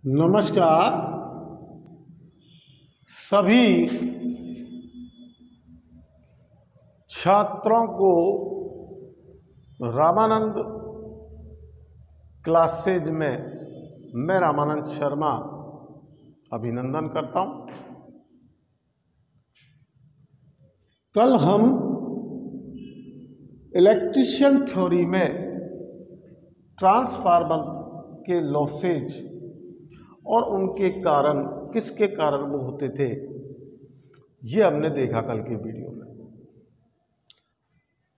नमस्कार सभी छात्रों को रामानंद क्लासेज में मैं रामानंद शर्मा अभिनंदन करता हूं। कल हम इलेक्ट्रिशियन थ्योरी में ट्रांसफार्मर के लॉसेज और उनके कारण किसके कारण वो होते थे ये हमने देखा कल के वीडियो में।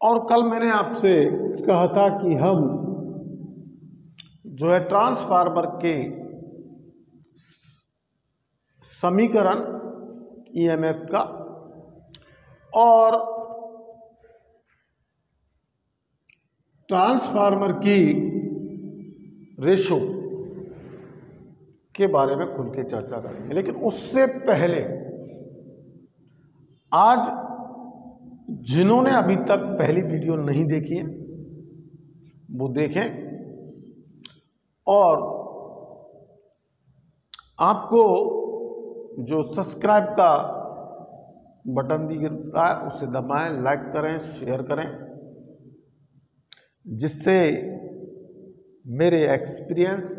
और कल मैंने आपसे कहा था कि हम जो है ट्रांसफार्मर के समीकरण ईएमएफ का और ट्रांसफार्मर की रेशो के बारे में खुल के चर्चा करेंगे। लेकिन उससे पहले आज जिन्होंने अभी तक पहली वीडियो नहीं देखी है वो देखें, और आपको जो सब्सक्राइब का बटन दिख रहा है उसे दबाएं, लाइक करें, शेयर करें, जिससे मेरे एक्सपीरियंस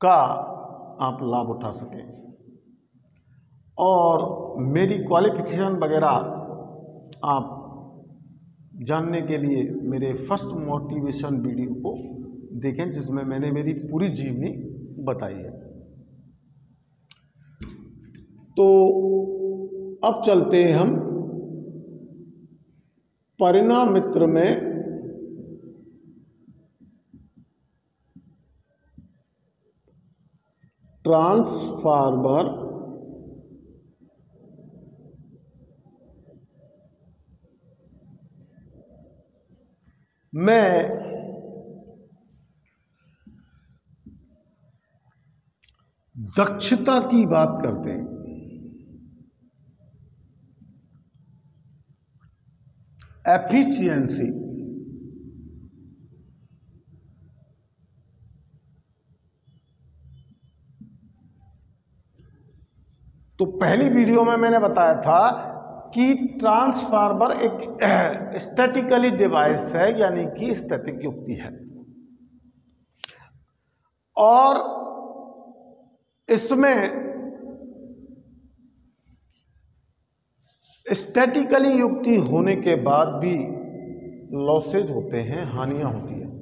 का आप लाभ उठा सकें और मेरी क्वालिफिकेशन वगैरह आप जानने के लिए मेरे फर्स्ट मोटिवेशन वीडियो को देखें, जिसमें मैंने मेरी पूरी जीवनी बताई है। तो अब चलते हैं हम परिणाम मित्र में ट्रांसफार्मर में दक्षता की बात करते हैं। एफिशिएंसी तो पहली वीडियो में मैंने बताया था कि ट्रांसफार्मर एक स्टैटिकली डिवाइस है, यानी कि स्टैटिक युक्ति है, और इसमें स्टैटिकली युक्ति होने के बाद भी लॉसेज होते हैं, हानियां होती हैं।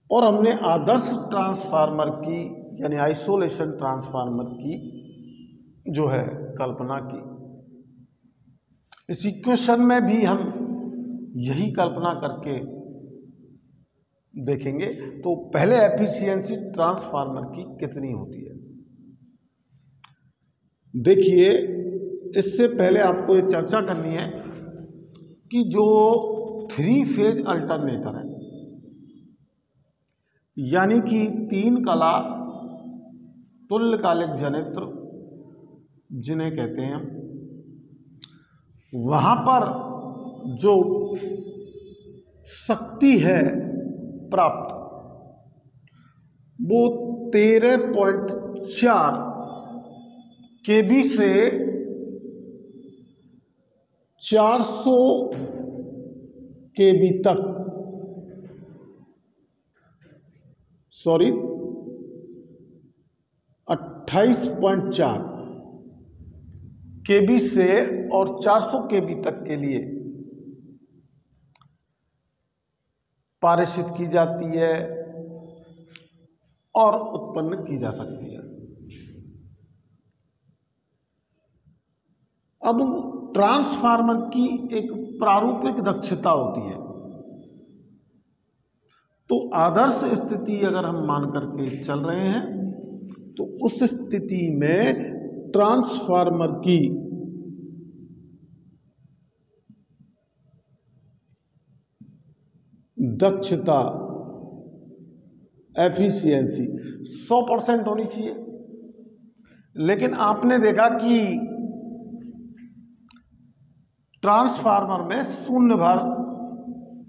और हमने आदर्श ट्रांसफार्मर की यानी आइसोलेशन ट्रांसफार्मर की जो है कल्पना की। इस इक्वेशन में भी हम यही कल्पना करके देखेंगे। तो पहले एफिशिएंसी ट्रांसफार्मर की कितनी होती है देखिए। इससे पहले आपको ये चर्चा करनी है कि जो 3 फेज अल्टरनेटर है, यानी कि 3 कला तुल्यकालिक जनित्र जिन्हें कहते हैं, वहां पर जो शक्ति है प्राप्त वो 13.4 केबी से 400 केबी तक, 28.4 केबी से और 400 केबी तक के लिए पारित की जाती है और उत्पन्न की जा सकती है। अब ट्रांसफार्मर की एक प्रारूपिक दक्षता होती है। तो आदर्श स्थिति अगर हम मान करके चल रहे हैं तो उस स्थिति में ट्रांसफार्मर की दक्षता एफिशिएंसी 100% होनी चाहिए। लेकिन आपने देखा कि ट्रांसफार्मर में शून्य भार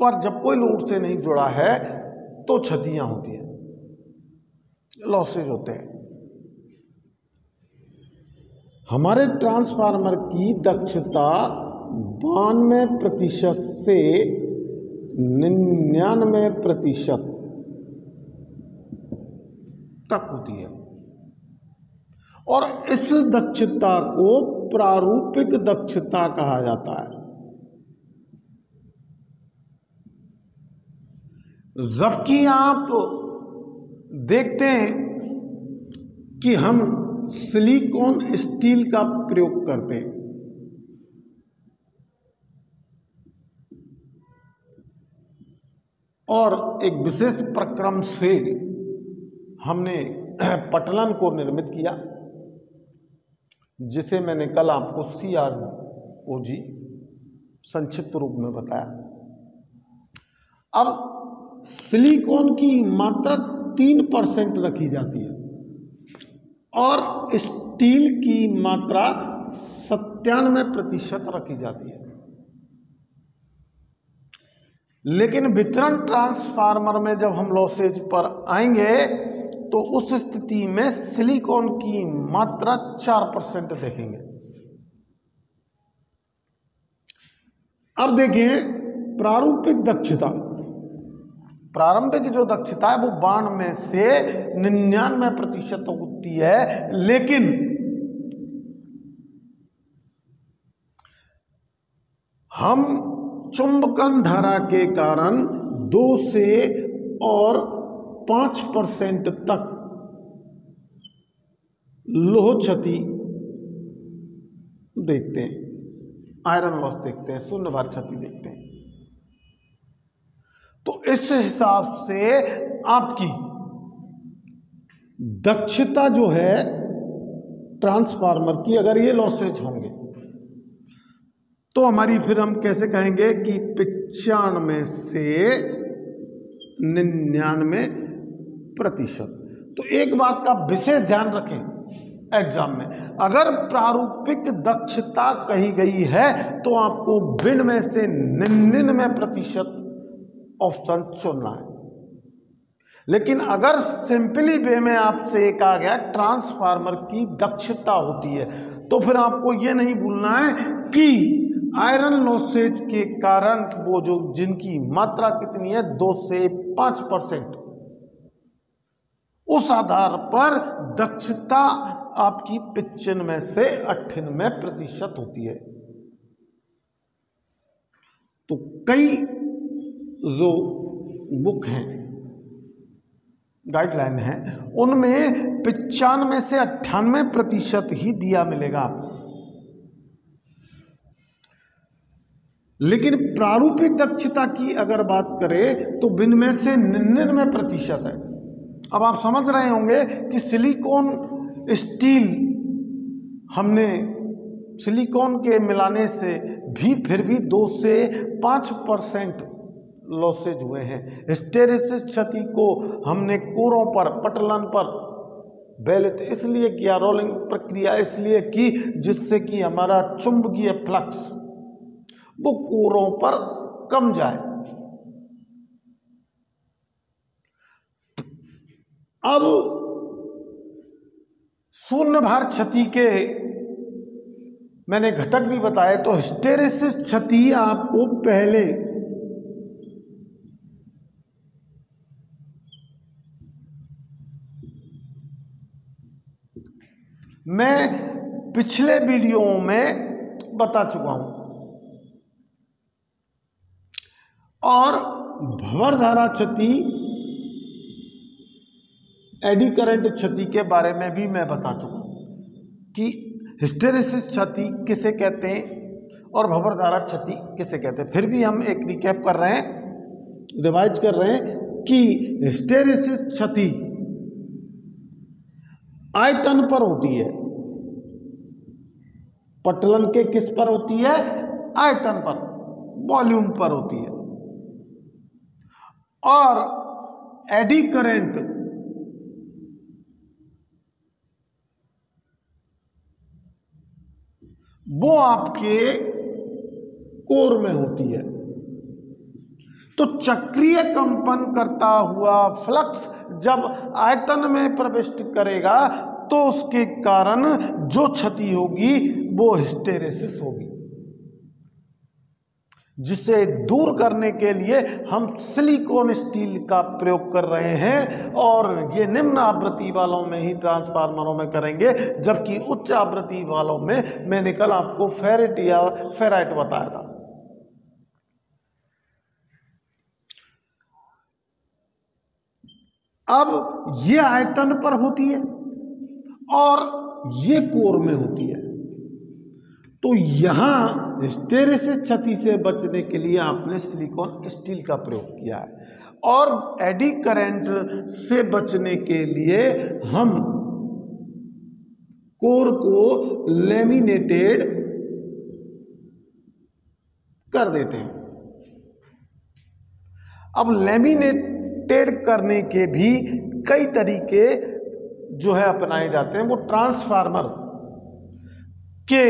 पर जब कोई लोड से नहीं जुड़ा है तो क्षतियां होती हैं, लॉसेज होते हैं। हमारे ट्रांसफार्मर की दक्षता 92% से 99% तक होती है और इस दक्षता को प्रारूपिक दक्षता कहा जाता है। जबकि आप देखते हैं कि हम सिलिकॉन स्टील का प्रयोग करते हैं और एक विशेष प्रक्रम से हमने पटलन को निर्मित किया, जिसे मैंने कल आपको CROG संक्षिप्त रूप में बताया। अब सिलिकॉन की मात्रा 3% रखी जाती है और स्टील की मात्रा 97% रखी जाती है। लेकिन वितरण ट्रांसफार्मर में जब हम लॉसेज पर आएंगे तो उस स्थिति में सिलिकॉन की मात्रा 4% देखेंगे। अब देखिए प्रारूपिक दक्षता, प्रारंभिक जो दक्षता है वो 92 में से 99% होती है, लेकिन हम चुंबकन धारा के कारण 2 से और 5% तक लोह क्षति देखते हैं, आयरन लॉस देखते हैं, शून्य भार क्षति देखते हैं। तो इस हिसाब से आपकी दक्षता जो है ट्रांसफार्मर की, अगर ये लॉसेज होंगे तो हमारी फिर हम कैसे कहेंगे कि 95 से 99%। तो एक बात का विशेष ध्यान रखें एग्जाम में, अगर प्रारूपिक दक्षता कही गई है तो आपको बिन में से 99% ऑप्शन चुनना है। लेकिन अगर सिंपली वे में आपसे एक आ गया ट्रांसफार्मर की दक्षता होती है, तो फिर आपको ये नहीं भूलना है कि आयरन लॉसेज के कारण वो जो जिनकी मात्रा कितनी है 2 से 5%, उस आधार पर दक्षता आपकी 95 से 98% होती है। तो कई जो बुक हैं, गाइडलाइन है, उनमें 95 से 98% ही दिया मिलेगा आपको। लेकिन प्रारूपिक दक्षता की अगर बात करें तो बिन में से 99% है। अब आप समझ रहे होंगे कि सिलिकॉन स्टील, हमने सिलिकॉन के मिलाने से भी फिर भी 2 से 5% लॉसेज हुए हैं। हिस्टेरेसिस क्षति को हमने कोरों पर, पटलन पर बैलित इसलिए किया, रोलिंग प्रक्रिया इसलिए की जिससे कि हमारा चुंबकीय फ्लक्स वो कोरों पर कम जाए। अब शून्य भार क्षति के मैंने घटक भी बताए, तो हिस्टेरेसिस क्षति आपको पहले मैं पिछले वीडियो में बता चुका हूं और भंवर धारा क्षति, एडी करंट क्षति के बारे में भी मैं बता चुका हूं कि हिस्टेरेसिस क्षति किसे कहते हैं और भंवर धारा क्षति किसे कहते हैं। फिर भी हम एक रिकैप कर रहे हैं, रिवाइज कर रहे हैं कि हिस्टेरेसिस क्षति आयतन पर होती है, पटलन के किस पर होती है? आयतन पर, वॉल्यूम पर होती है। और एडी करंट वो आपके कोर में होती है। तो चक्रीय कंपन करता हुआ फ्लक्स जब आयतन में प्रविष्ट करेगा तो उसके कारण जो क्षति होगी वो हिस्टेरेसिस होगी, जिसे दूर करने के लिए हम सिलिकॉन स्टील का प्रयोग कर रहे हैं और ये निम्न आवृत्ति वालों में ही ट्रांसफार्मरों में करेंगे, जबकि उच्च आवृत्ति वालों में मैंने कल आपको फेरेट या फेराइट बताया था। अब ये आयतन पर होती है और ये कोर में होती है, तो यहां हिस्टेरेसिस क्षति से बचने के लिए आपने सिलिकॉन स्टील का प्रयोग किया है, और एडी करंट से बचने के लिए हम कोर को लेमिनेटेड कर देते हैं। अब लेमिनेटेड करने के भी कई तरीके जो है अपनाए जाते हैं, वो ट्रांसफार्मर के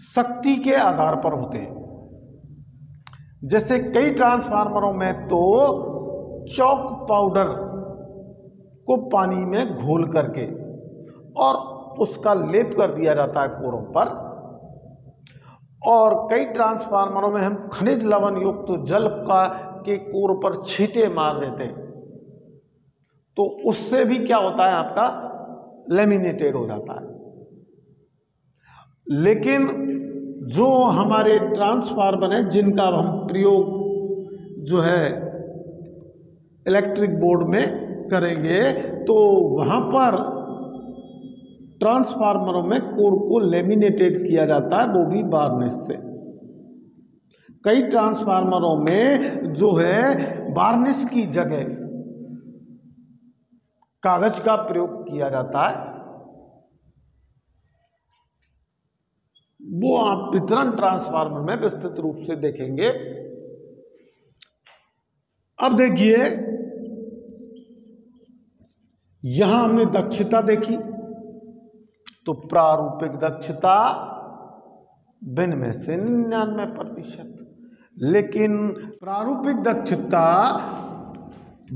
शक्ति के आधार पर होते हैं। जैसे कई ट्रांसफार्मरों में तो चॉक पाउडर को पानी में घोल करके और उसका लेप कर दिया जाता है कोरों पर, और कई ट्रांसफार्मरों में हम खनिज लवण युक्त जल का के कोर पर छींटे मार देते हैं, तो उससे भी क्या होता है, आपका लेमिनेटेड हो जाता है। लेकिन जो हमारे ट्रांसफार्मर हैं जिनका हम प्रयोग जो है इलेक्ट्रिक बोर्ड में करेंगे, तो वहां पर ट्रांसफार्मरों में कोर को लेमिनेटेड किया जाता है, वो भी वार्निश से। कई ट्रांसफार्मरों में जो है वार्निश की जगह कागज का प्रयोग किया जाता है, वो आप वितरण ट्रांसफार्मर में विस्तृत रूप से देखेंगे। अब देखिए, यहां हमने दक्षता देखी, तो प्रारूपिक दक्षता विनिमय से 99%, लेकिन प्रारूपिक दक्षता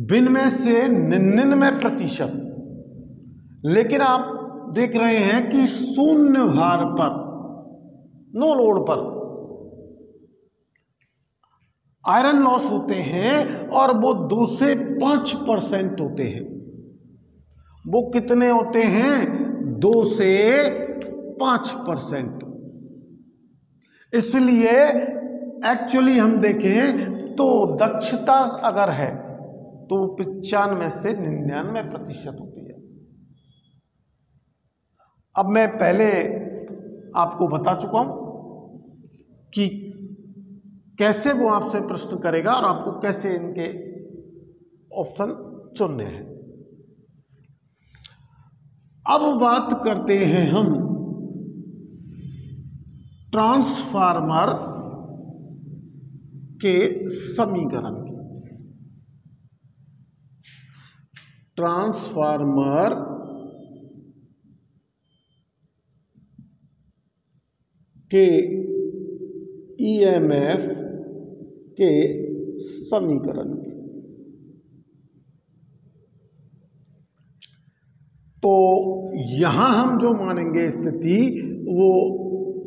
विनिमय से 99%, लेकिन आप देख रहे हैं कि शून्य भार पर, नो लोड पर आयरन लॉस होते हैं और वो 2 से 5% होते हैं। वो कितने होते हैं? 2 से 5%। इसलिए एक्चुअली हम देखें तो दक्षता अगर है तो 95 से 99% होती है। अब मैं पहले आपको बता चुका हूं कि कैसे वो आपसे प्रश्न करेगा और आपको कैसे इनके ऑप्शन चुनने हैं। अब बात करते हैं हम ट्रांसफार्मर के समीकरण की। ट्रांसफार्मर के ईएमएफ के समीकरण की। तो यहां हम जो मानेंगे स्थिति, वो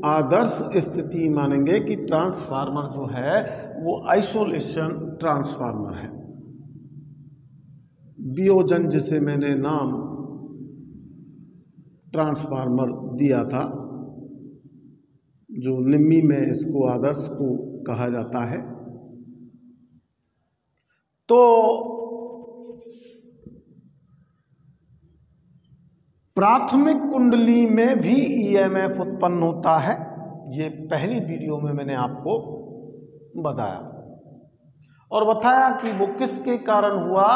आदर्श स्थिति मानेंगे कि ट्रांसफार्मर जो है वो आइसोलेशन ट्रांसफार्मर है। वियोजन जिसे मैंने नाम ट्रांसफार्मर दिया था, जो निम्मी में इसको आदर्श को कहा जाता है। तो प्राथमिक कुंडली में भी ईएमएफ उत्पन्न होता है, ये पहली वीडियो में मैंने आपको बताया, और बताया कि वो किसके कारण हुआ?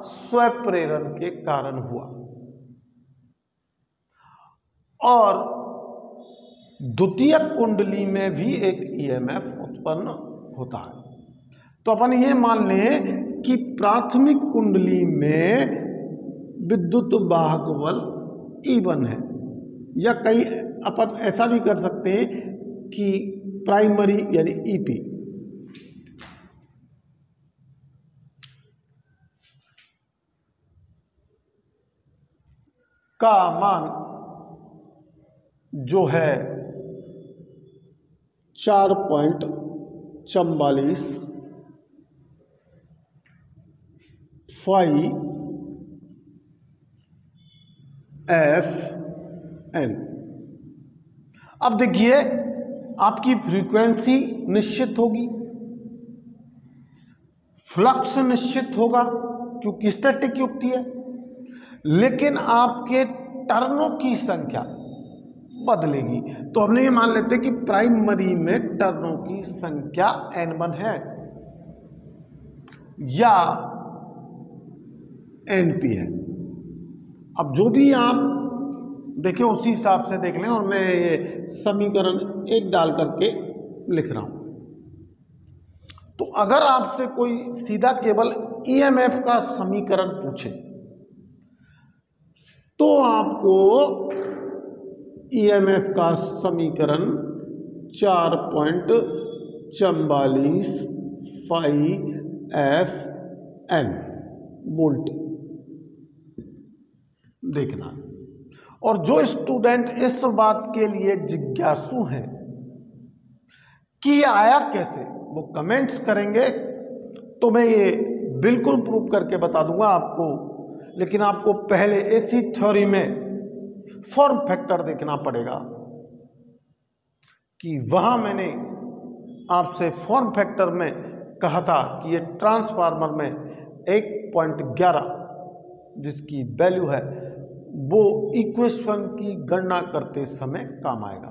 स्वप्रेरण के कारण हुआ। और द्वितीयक कुंडली में भी एक ईएमएफ उत्पन्न होता है। तो अपन ये मान लें कि प्राथमिक कुंडली में विद्युत वाहक बल E1 है, या कई अपन ऐसा भी कर सकते हैं कि प्राइमरी यानी EP का मान जो है 4.44 FN। अब देखिए आपकी फ्रीक्वेंसी निश्चित होगी, फ्लक्स निश्चित होगा क्योंकि स्टैटिक युक्ति है, लेकिन आपके टर्नों की संख्या बदलेगी। तो हमने ये मान लेते हैं कि प्राइमरी में टर्नों की संख्या N1 है या NP है। अब जो भी आप देखें उसी हिसाब से देख लें, और मैं ये समीकरण 1 डाल करके लिख रहा हूं। तो अगर आपसे कोई सीधा केवल EMF का समीकरण पूछे तो आपको EMF का समीकरण 4.44 FN वोल्ट देखना है। और जो स्टूडेंट इस बात के लिए जिज्ञासु हैं कि आया कैसे, वो कमेंट्स करेंगे तो मैं ये बिल्कुल प्रूव करके बता दूंगा आपको। लेकिन आपको पहले ऐसी थ्योरी में फॉर्म फैक्टर देखना पड़ेगा कि वहां मैंने आपसे फॉर्म फैक्टर में कहा था कि ये ट्रांसफार्मर में 1.11 जिसकी वैल्यू है वो इक्वेशन की गणना करते समय काम आएगा।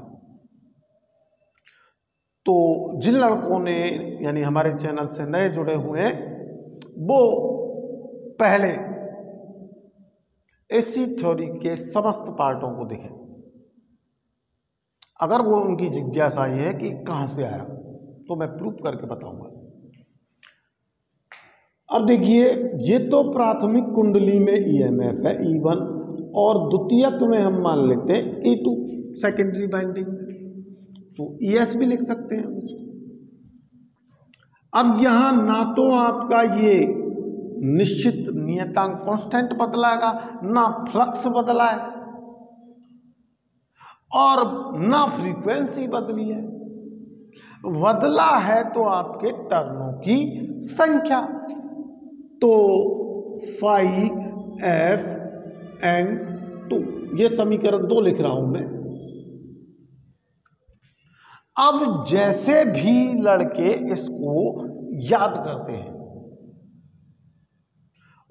तो जिन लड़कों ने यानी हमारे चैनल से नए जुड़े हुए हैं वो पहले एसी थ्योरी के समस्त पार्टों को देखें, अगर वो उनकी जिज्ञासा ये है कि कहां से आया तो मैं प्रूफ करके बताऊंगा। अब देखिए ये तो प्राथमिक कुंडली में EMF है E1 और द्वितीयक में हम मान लेते हैं E2 सेकेंडरी बाइंडिंग में, तो ES भी लिख सकते हैं उसको। अब यहां ना तो आपका ये निश्चित नियतांक कांस्टेंट बदलाएगा, ना फ्लक्स बदला है और ना फ्रीक्वेंसी बदली है। बदला है तो आपके टर्नों की संख्या। तो 5FN2 ये समीकरण 2 लिख रहा हूं मैं। अब जैसे भी लड़के इसको याद करते हैं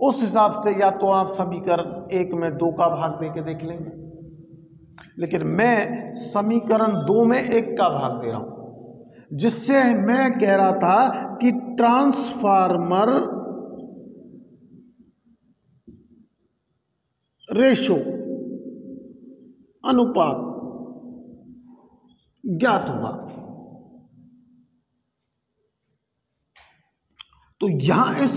उस हिसाब से या तो आप समीकरण 1 में 2 का भाग देके देख लेंगे, लेकिन मैं समीकरण 2 में 1 का भाग दे रहा हूं, जिससे मैं कह रहा था कि ट्रांसफार्मर रेशो अनुपात ज्ञात होगा। तो यहां इस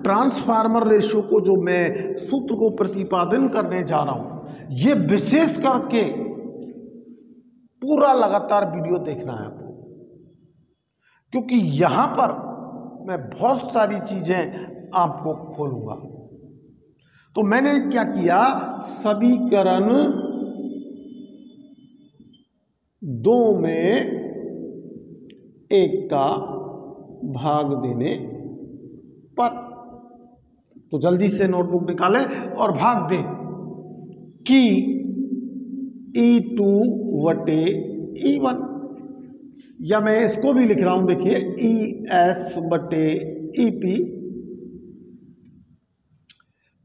ट्रांसफार्मर रेशो को जो मैं सूत्र को प्रतिपादन करने जा रहा हूं, ये विशेष करके पूरा लगातार वीडियो देखना है आपको, क्योंकि यहां पर मैं बहुत सारी चीजें आपको खोलूंगा। तो मैंने क्या किया, समीकरण 2 में 1 का भाग देने पर, तो जल्दी से नोटबुक निकालें और भाग दें कि E2 बटे E1, या मैं इसको भी लिख रहा हूं, देखिए ES बटे EP।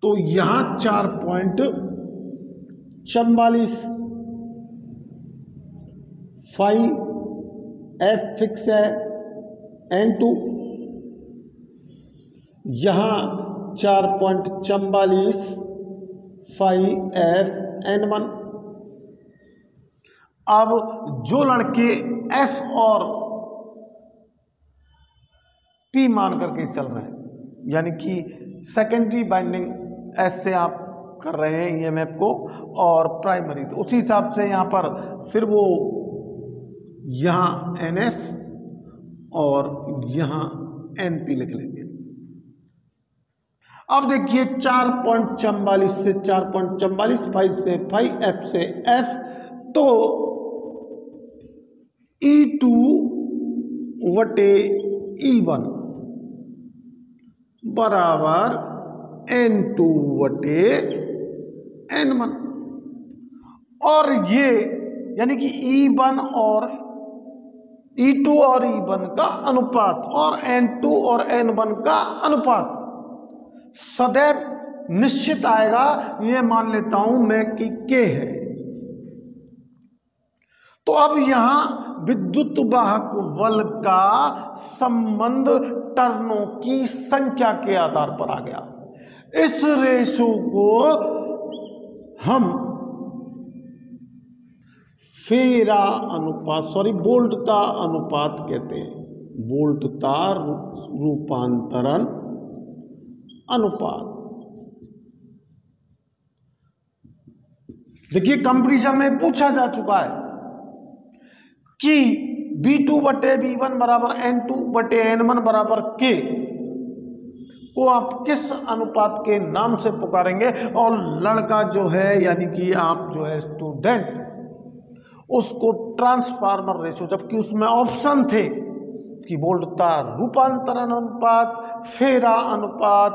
तो यहां 4.44 5F फिक्स है N2, यहां 4.44 5F N1। अब जो लड़के S और P मान करके चल रहे हैं, यानी कि सेकेंडरी बाइंडिंग S से आप कर रहे हैं EMF को और प्राइमरी, तो उसी हिसाब से यहां पर फिर वो यहां NS और यहां NP लिख लेंगे। अब देखिए 4.44 से 4.44, 5 से 5, F से F, तो E2 बटे E1 बराबर N2 बटे N1। और ये यानी कि E1 और E2 और E1 का अनुपात और N2 और N1 का अनुपात सदैव निश्चित आएगा, ये मान लेता हूं मैं कि K है। तो अब यहां विद्युत वाहक बल का संबंध टर्नों की संख्या के आधार पर आ गया। इस रेशो को हम फेरा अनुपात बोल्टता अनुपात कहते हैं, बोल्टता रूपांतरण अनुपात। देखिए कंपटीशन में पूछा जा चुका है कि B2 बटे B1 बराबर N2 बटे N1 बराबर K को आप किस अनुपात के नाम से पुकारेंगे। और लड़का जो है यानी कि आप जो है स्टूडेंट, उसको ट्रांसफार्मर रेशो, जबकि उसमें ऑप्शन थे कि वोल्टता रूपांतरण अनुपात, फेरा अनुपात,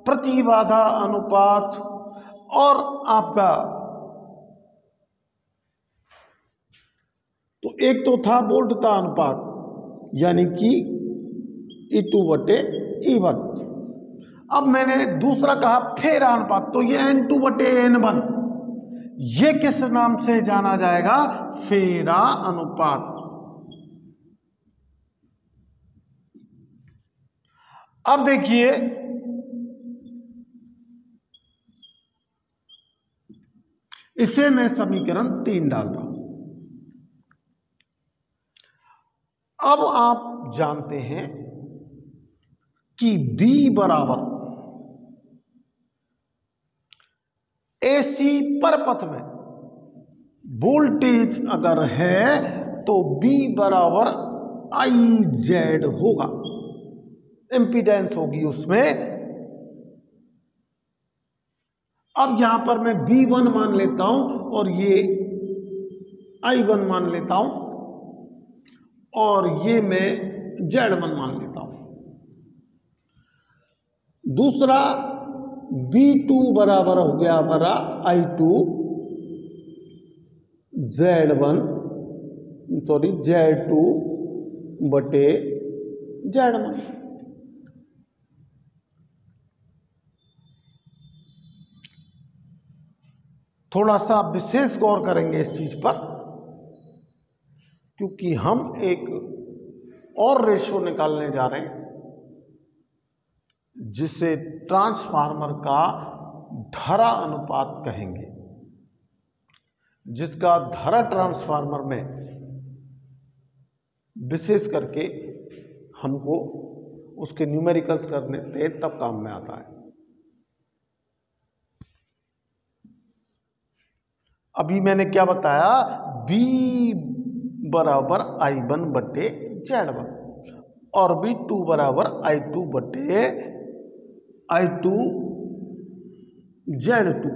प्रतिबाधा अनुपात और आपका, तो एक तो था वोल्टता अनुपात यानी कि E2 बटे E1। अब मैंने दूसरा कहा फेरा अनुपात, तो ये N2 बटे N1, ये किस नाम से जाना जाएगा, फेरा अनुपात। अब देखिए इसे मैं समीकरण 3 डाल रहा हूं। अब आप जानते हैं कि B बराबर AC परपथ में वोल्टेज अगर है तो B बराबर IZ होगा, इंपीडेंस होगी उसमें। अब यहां पर मैं B1 मान लेता हूं और ये I1 मान लेता हूं और ये मैं Z1 मान लेता हूं। दूसरा B2 बराबर हो गया हमारा I2 Z2 बटे Z1। थोड़ा सा विशेष गौर करेंगे इस चीज पर, क्योंकि हम एक और रेशो निकालने जा रहे हैं जिसे ट्रांसफार्मर का धारा अनुपात कहेंगे, जिसका धारा ट्रांसफार्मर में विशेष करके हमको उसके न्यूमेरिकल्स करने थे तब काम में आता है। अभी मैंने क्या बताया, B बराबर I1 बटे Z1 और B2 बराबर I2 बटे I2 Z2।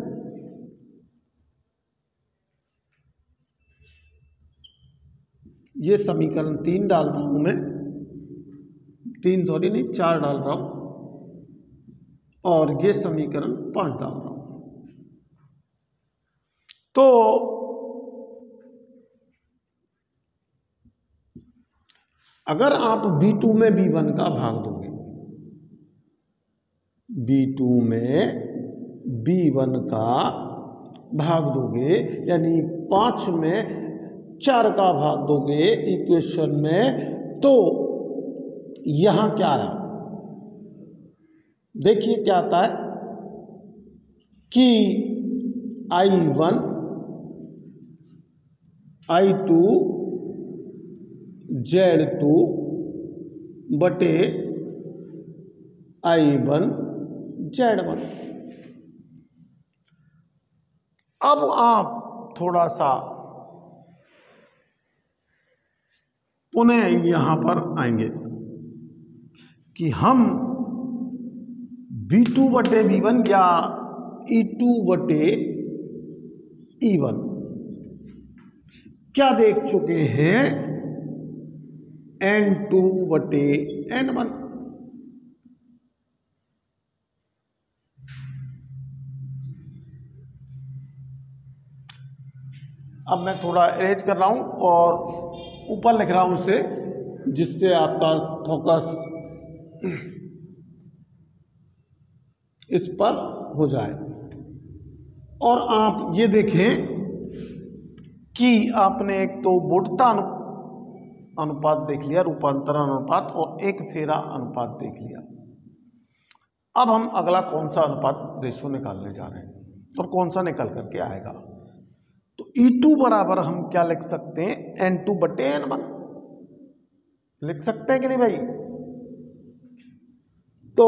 ये समीकरण 3 डाल रहा हूं मैं, 4 डाल रहा हूं और ये समीकरण 5 डाल रहा हूं। तो अगर आप B2 में B1 का भाग दोगे, B2 में B1 का भाग दोगे यानी 5 में 4 का भाग दोगे इक्वेशन में, तो यहां क्या आया, देखिए क्या आता है कि I1 I2 Z2 बटे I1 Z1। अब आप थोड़ा सा पुनः यहां पर आएंगे कि हम V2/V1 या E2/E1 क्या देख चुके हैं? N2/N1। अब मैं थोड़ा अरेंज कर रहा हूं और ऊपर लिख रहा हूं उसे, जिससे आपका फोकस इस पर हो जाए। और आप ये देखें कि आपने एक तो वोल्टता अनुपात देख लिया, रूपांतरण अनुपात, और एक फेरा अनुपात देख लिया। अब हम अगला कौन सा अनुपात रेशो निकालने जा रहे हैं और कौन सा निकल करके आएगा। तो E2 बराबर हम क्या लिख सकते हैं? N2/N1 लिख सकते हैं कि नहीं भाई? तो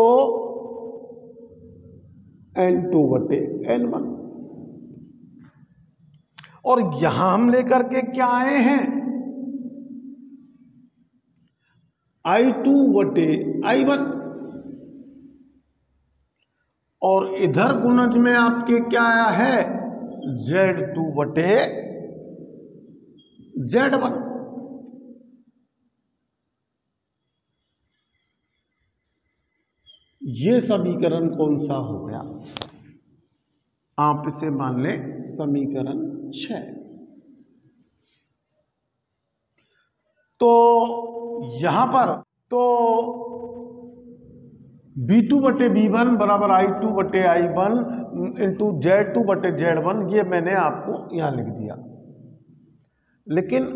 N2/N1, और यहां हम लेकर के क्या आए हैं? I2/I1, और इधर गुणज में आपके क्या आया है? Z2/Z1। ये समीकरण कौन सा हो गया? आप इसे मान लें समीकरण 6। तो यहां पर तो V2/V1 बराबर I2/I1 इंटू Z2/Z1, ये मैंने आपको यहां लिख दिया। लेकिन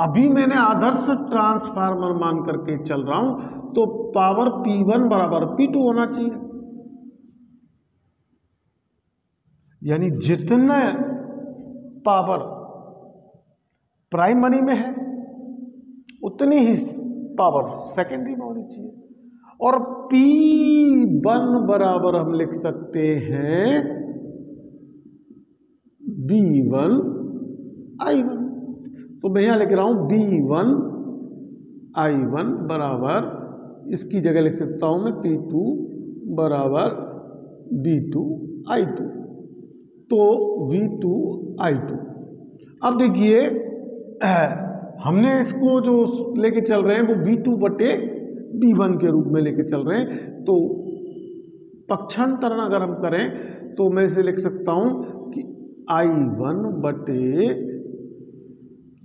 अभी मैंने आदर्श ट्रांसफार्मर मान करके चल रहा हूं, तो पावर P1 बराबर P2 होना चाहिए। यानी जितने पावर प्राइमरी में है उतनी ही पावर सेकेंडरी में होनी चाहिए। और P1 बराबर हम लिख सकते हैं V1/I1। तो मैं यहां लिख रहा हूं V1/I1 बराबर, इसकी जगह लिख सकता हूं मैं P2 बराबर V2/I2, तो V2/I2। अब देखिए हमने इसको जो लेके चल रहे हैं वो V2/V1 के रूप में लेके चल रहे हैं। तो पक्षांतरण अगर हम करें तो मैं इसे लिख सकता हूं कि I1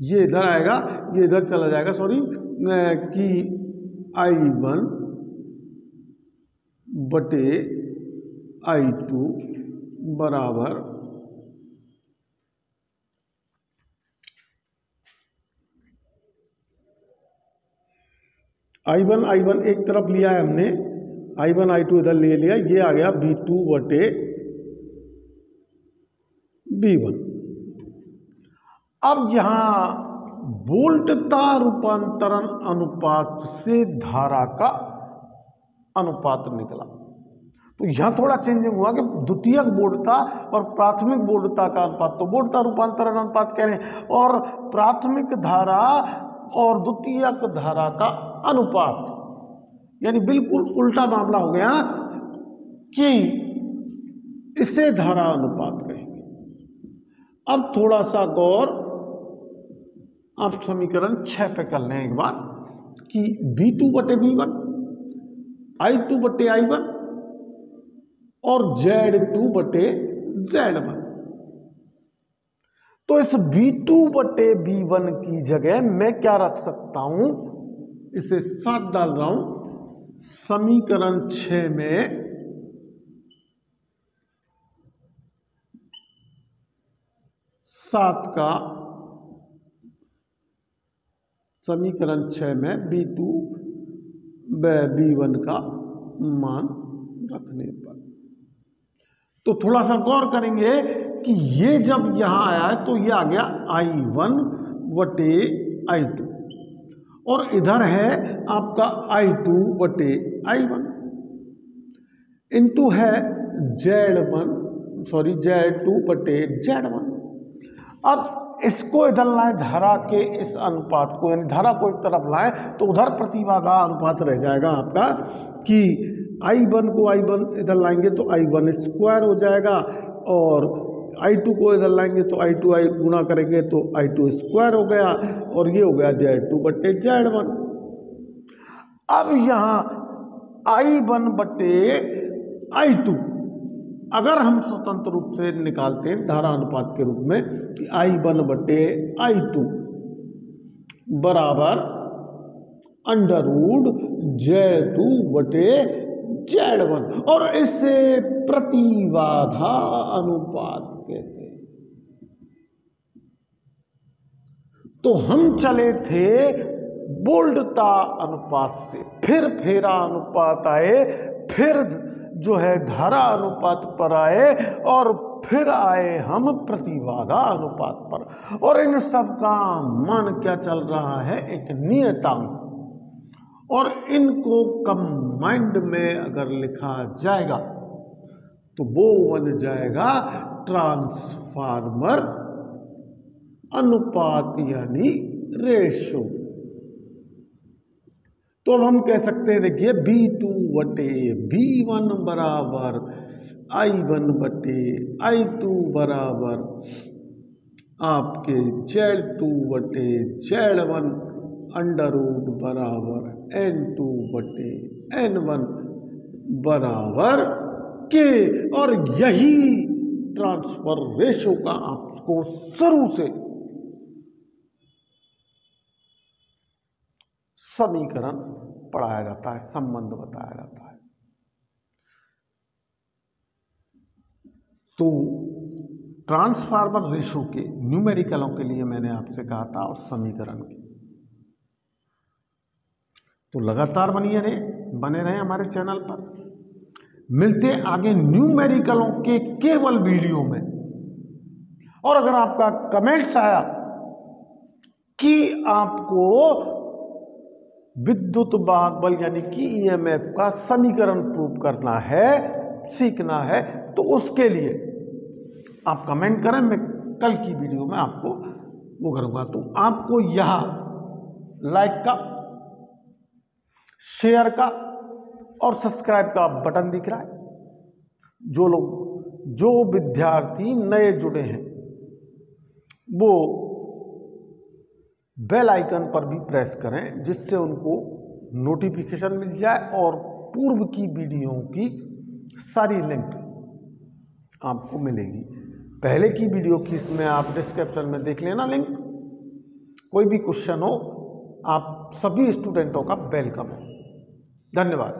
ये इधर आएगा, ये इधर चला जाएगा, सॉरी, कि I1/I2 बराबर I1 एक तरफ लिया है हमने, I1/I2 इधर ले लिया, ये आ गया V2/V1। अब यहां वोल्टता रूपांतरण अनुपात से धारा का अनुपात निकला। तो यहां थोड़ा चेंजिंग हुआ कि द्वितीयक वोल्टता और प्राथमिक वोल्टता का अनुपात, तो वोल्टता रूपांतरण अनुपात कह रहे हैं, और प्राथमिक धारा और द्वितीयक धारा का अनुपात, यानी बिल्कुल उल्टा मामला हो गया कि इसे धारा अनुपात कहेंगे। अब थोड़ा सा गौर आप समीकरण 6 पे कर लें एक बार, कि V2/V1, I2/I1 और Z2/Z1। तो इस V2/V1 की जगह मैं क्या रख सकता हूं? इसे 7 डाल रहा हूं समीकरण 6 में। समीकरण 6 में V2/V1 का मान रखने पर, तो थोड़ा सा गौर करेंगे कि ये जब यहां आया है तो ये आ गया I1/I2, और इधर है आपका I2/I1 इंटू है Z2/Z1। अब इसको इधर लाएं, धारा के इस अनुपात को, यानी धारा को एक तरफ लाएं, तो उधर प्रतिबाधा अनुपात रह जाएगा आपका कि I1 को I1 इधर लाएंगे तो I1 स्क्वायर हो जाएगा, और I2 को इधर लाएंगे तो I2 गुना करेंगे तो I2 स्क्वायर हो गया, और ये हो गया Z2 बटे Z1। अब यहाँ I1 बटे I2 अगर हम स्वतंत्र रूप से निकालते हैं धारा अनुपात के रूप में कि I1 बटे I2 बराबर √ Z2 बटे Z1, और इसे प्रतिबाधा अनुपात कहते हैं। तो हम चले थे बोल्डता अनुपात से, फिर फेरा अनुपात आए, फिर जो है धारा अनुपात पर आए, और फिर आए हम प्रतिबाधा अनुपात पर। और इन सब का मान क्या चल रहा है, एक नियतांक, और इनको कंबाइंड में अगर लिखा जाएगा तो वो बन जाएगा ट्रांसफार्मर अनुपात यानी रेशो। तो अब हम कह सकते हैं, देखिए B2 बटे B1 बराबर I1 बटे I2 बराबर आपके Z2 बटे Z1 √ बराबर N2 बटे N1 बराबर K। और यही ट्रांसफर रेशो का आपको शुरू से समीकरण पढ़ाया जाता है, संबंध बताया जाता है। तो ट्रांसफार्मर रेशो के न्यूमेरिकलों के लिए मैंने आपसे कहा था, और समीकरण की। तो लगातार बने रहे हमारे चैनल पर। मिलते आगे न्यूमेरिकलों के केवल वीडियो में। और अगर आपका कमेंट्स आया कि आपको विद्युत वाहक बल यानी कि EMF का समीकरण प्रूव करना है, सीखना है, तो उसके लिए आप कमेंट करें, मैं कल की वीडियो में आपको वो करूंगा। तो आपको यहाँ लाइक का, शेयर का और सब्सक्राइब का बटन दिख रहा है। जो विद्यार्थी नए जुड़े हैं वो बेल आइकन पर भी प्रेस करें, जिससे उनको नोटिफिकेशन मिल जाए और पूर्व की वीडियो की सारी लिंक आपको मिलेगी। पहले की वीडियो की इसमें आप डिस्क्रिप्शन में देख लेना लिंक। कोई भी क्वेश्चन हो, आप सभी स्टूडेंटों का वेलकम है। धन्यवाद।